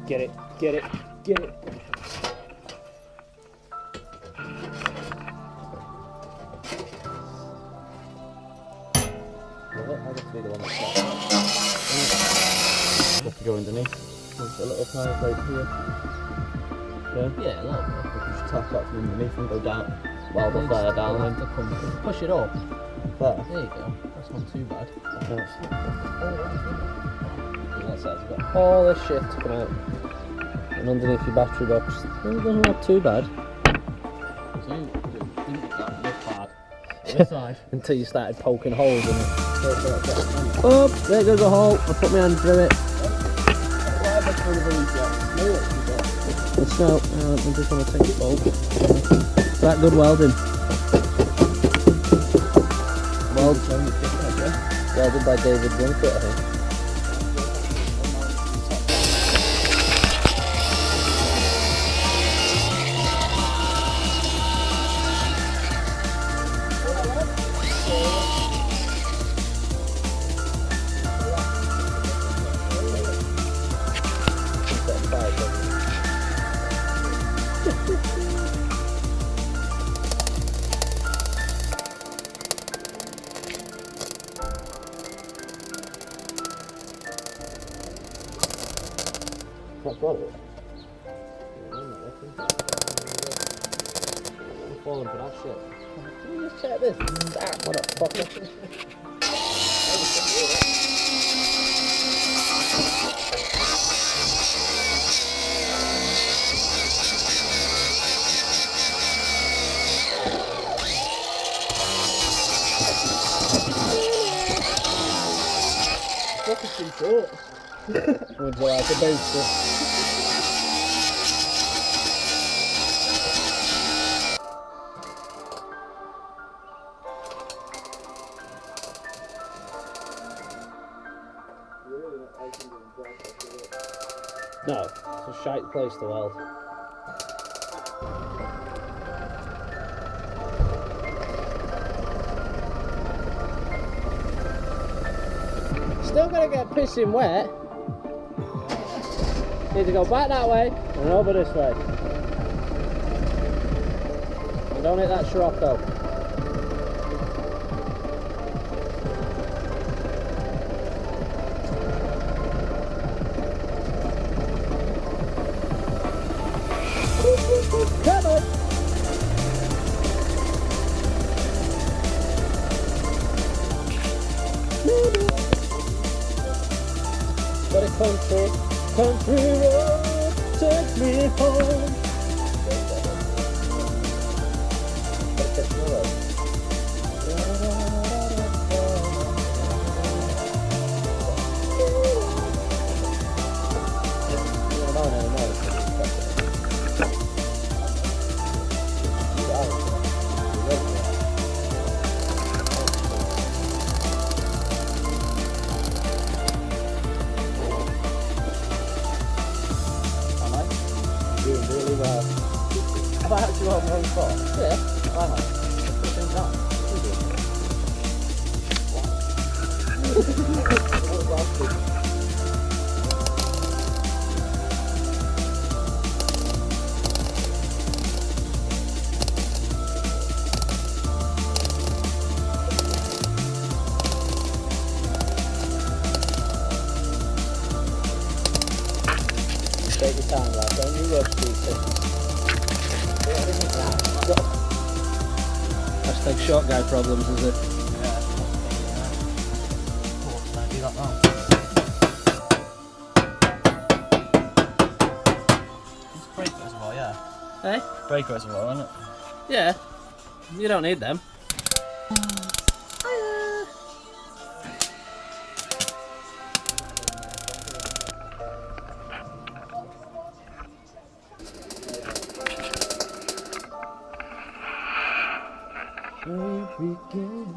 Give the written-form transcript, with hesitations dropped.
Get it, get it, get it. I just need the one that's got to go underneath. There's a little fireplace here. Yeah, a little bit. We can just tap that from underneath and go down while the fire down. And to come push it up. There. There you go. That's not too bad. That's got all this shit to come out. And underneath your battery box. It doesn't look too bad. This side. Until you started poking holes in it. Oh, there goes a hole. I put my hand through it. The snow. I just want to take it bolt. That good welding. Welded by David Blunkett, I think. That's got it. I'm falling for that shit. Can you just check this? What a fucker. Fucking too short. Would you like a booster? No, it's a shite place to weld. Still gonna get pissing wet. Need to go back that way and over this way. And don't hit that Scirocco. Come on! What a country road, take me home. Doing really well. Have I actually on my own spot? Yeah, I have. Take your time, lad. Don't you rush these things. Hashtag short guy problems, is it? Yeah. Can I do that now? It's a brake reservoir, yeah. Hey? Brake reservoir, isn't it? Yeah. You don't need them. Every game.